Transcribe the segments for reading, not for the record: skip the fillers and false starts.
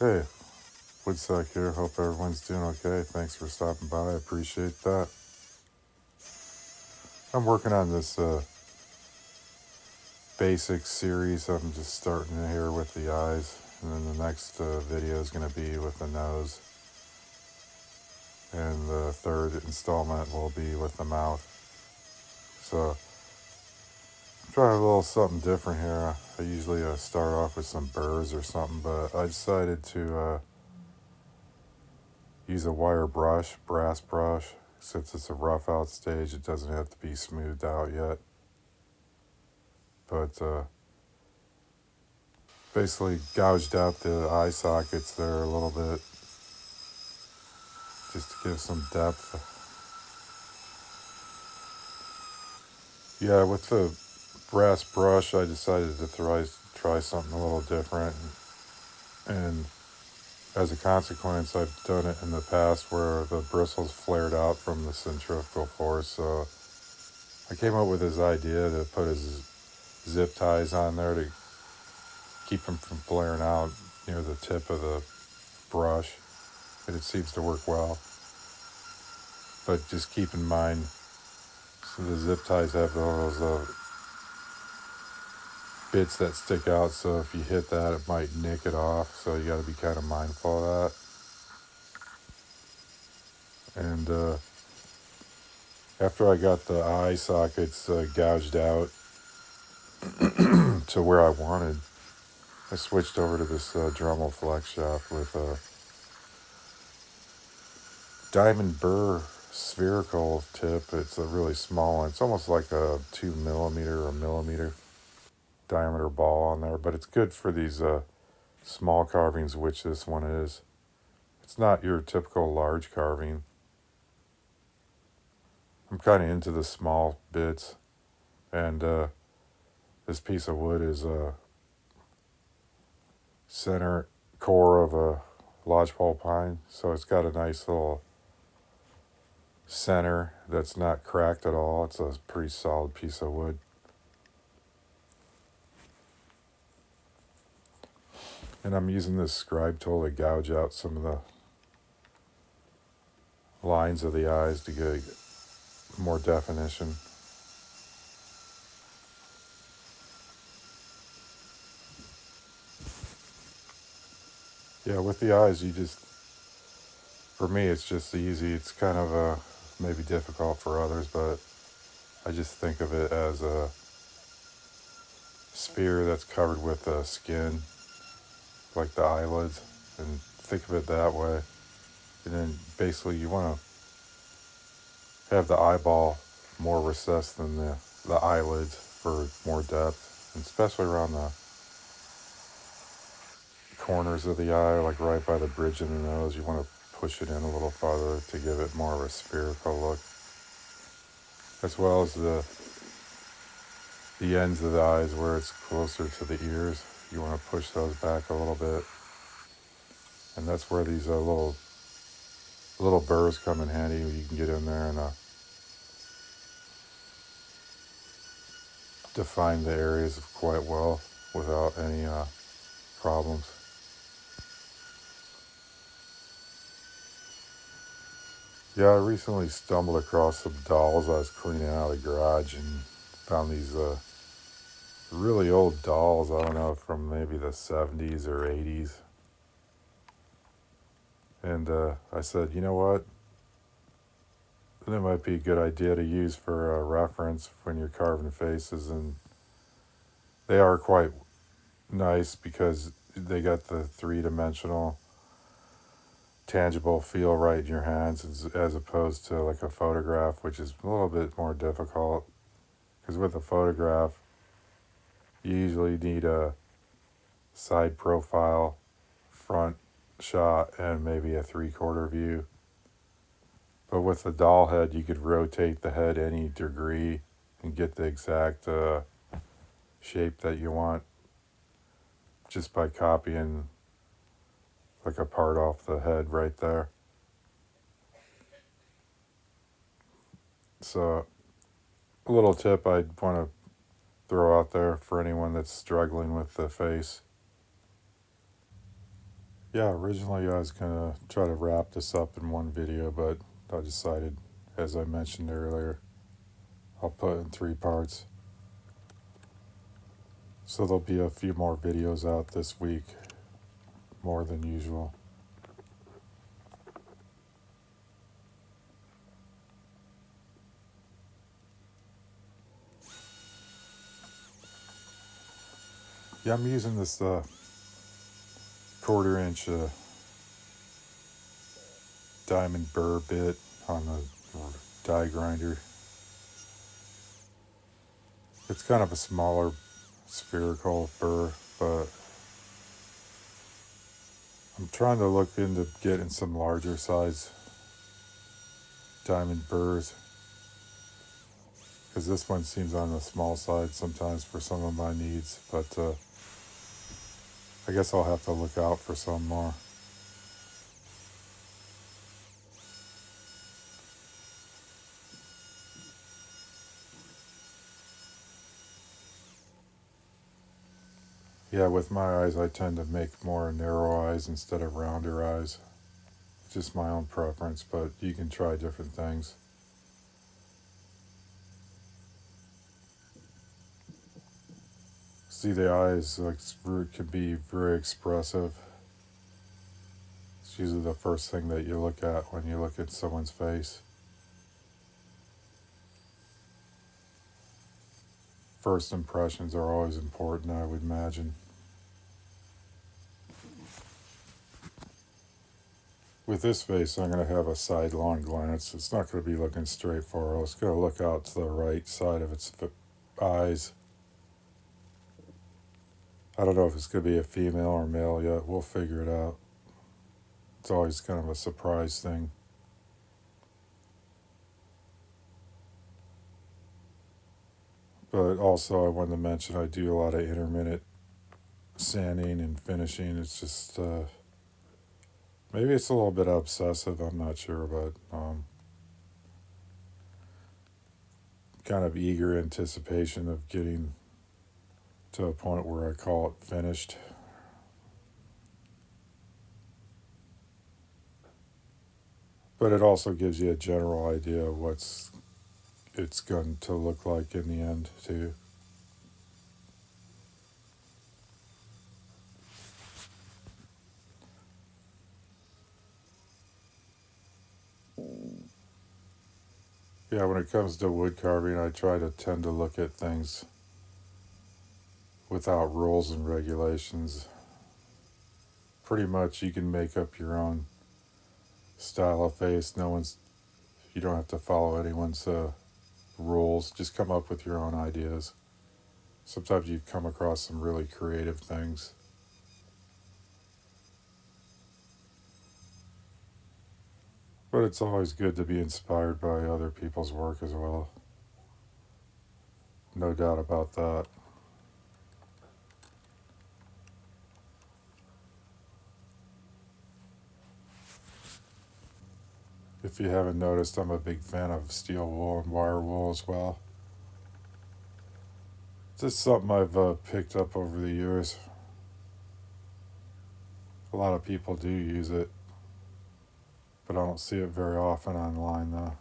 Hey, wood-psyche here. Hope everyone's doing okay. Thanks for stopping by. I appreciate that. I'm working on this basic series. I'm just starting here with the eyes, and then the next video is going to be with the nose, and the third installment will be with the mouth. So I'm trying a little something different here. I usually start off with some burrs or something, but I decided to use a wire brush, brass brush. Since it's a rough out stage, it doesn't have to be smoothed out yet. But basically gouged out the eye sockets there a little bit just to give some depth. Yeah, with the brass brush, I decided to try something a little different. And as a consequence, I've done it in the past where the bristles flared out from the centrifugal force. So I came up with this idea to put zip ties on there to keep them from flaring out near the tip of the brush. And it seems to work well. But just keep in mind, so the zip ties have those bits that stick out, so if you hit that, it might nick it off. So you got to be kind of mindful of that. And after I got the eye sockets gouged out to where I wanted, I switched over to this Dremel flex shaft with a diamond burr spherical tip. It's a really small one. It's almost like a 2 millimeter or millimeter diameter ball on there, but it's good for these small carvings, which this one is. It's not your typical large carving. I'm kind of into the small bits, and this piece of wood is a center core of a lodgepole pine, so it's got a nice little center that's not cracked at all. It's a pretty solid piece of wood. And I'm using this scribe tool to gouge out some of the lines of the eyes to get more definition. Yeah, with the eyes, for me, it's just easy. It's kind of maybe difficult for others, but I just think of it as a sphere that's covered with skin, like the eyelids, and think of it that way. And then basically you want to have the eyeball more recessed than the eyelids for more depth, and especially around the corners of the eye, like right by the bridge of the nose. You want to push it in a little farther to give it more of a spherical look, as well as the ends of the eyes where it's closer to the ears. You want to push those back a little bit, and that's where these little burrs come in handy. You can get in there and define the areas quite well without any problems. Yeah, I recently stumbled across some dolls. I was cleaning out a garage and found these really old dolls. I don't know, from maybe the 70s or 80s. And I said, you know what? That might be a good idea to use for a reference when you're carving faces. And they are quite nice because they got the three-dimensional tangible feel right in your hands as opposed to like a photograph, which is a little bit more difficult. Because with a photograph, you usually need a side profile, front shot, and maybe a 3/4 view. But with the doll head, you could rotate the head any degree and get the exact shape that you want just by copying like a part off the head right there. So a little tip I'd want to throw out there for anyone that's struggling with the face. Yeah, originally I was gonna try to wrap this up in one video, but I decided, as I mentioned earlier, I'll put it in 3 parts. So there'll be a few more videos out this week, more than usual. Yeah, I'm using this 1/4 inch diamond burr bit on the die grinder. It's kind of a smaller spherical burr, but I'm trying to look into getting some larger size diamond burrs, because this one seems on the small side sometimes for some of my needs, but I guess I'll have to look out for some more. Yeah, with my eyes I tend to make more narrow eyes instead of rounder eyes. Just my own preference, but you can try different things. See, the eyes can be very expressive. It's usually the first thing that you look at when you look at someone's face. First impressions are always important, I would imagine. With this face, I'm going to have a sidelong glance. It's not going to be looking straight forward. It's going to look out to the right side of its eyes. I don't know if it's going to be a female or male yet. We'll figure it out. It's always kind of a surprise thing. But also, I wanted to mention I do a lot of intermittent sanding and finishing. It's just, maybe it's a little bit obsessive. I'm not sure, but kind of eager anticipation of getting to a point where I call it finished. But it also gives you a general idea of what's it's going to look like in the end too. Yeah, when it comes to wood carving, I try to tend to look at things without rules and regulations. Pretty much you can make up your own style of face. You don't have to follow anyone's rules. Just come up with your own ideas. Sometimes you come across some really creative things. But it's always good to be inspired by other people's work as well. No doubt about that. If you haven't noticed, I'm a big fan of steel wool and wire wool as well. It's just something I've picked up over the years. A lot of people do use it, but I don't see it very often online though.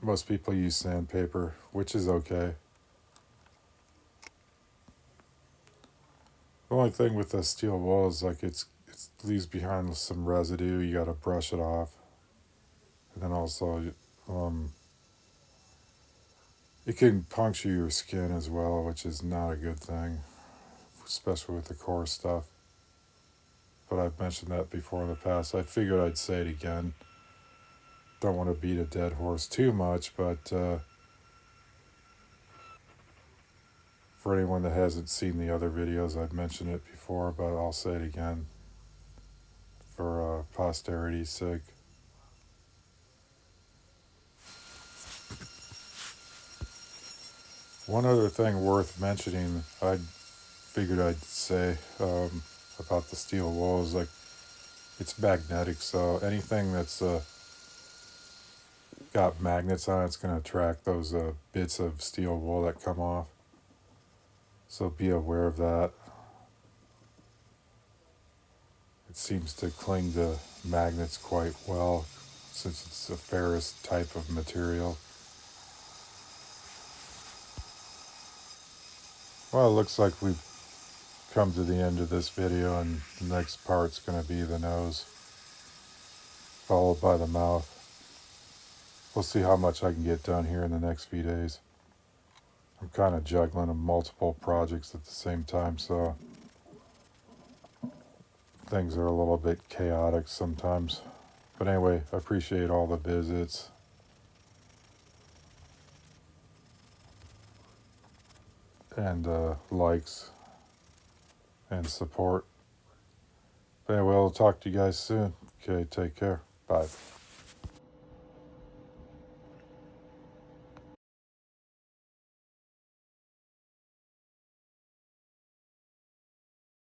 Most people use sandpaper, which is okay. The only thing with the steel wool is it leaves behind some residue. You got to brush it off, and then also it can puncture your skin as well, which is not a good thing, especially with the coarse stuff. But I've mentioned that before in the past. I figured I'd say it again. Don't want to beat a dead horse too much, but for anyone that hasn't seen the other videos, I've mentioned it before, but I'll say it again for posterity's sake. One other thing worth mentioning, I figured I'd say about the steel wool is it's magnetic, so anything that's got magnets on it's going to attract those bits of steel wool that come off. So be aware of that. It seems to cling to magnets quite well since it's a ferrous type of material. Well, it looks like we've come to the end of this video, and the next part's going to be the nose, followed by the mouth. We'll see how much I can get done here in the next few days. I'm kind of juggling multiple projects at the same time, so things are a little bit chaotic sometimes. But anyway, I appreciate all the visits and likes and support. But anyway, I'll talk to you guys soon. Okay, take care. Bye.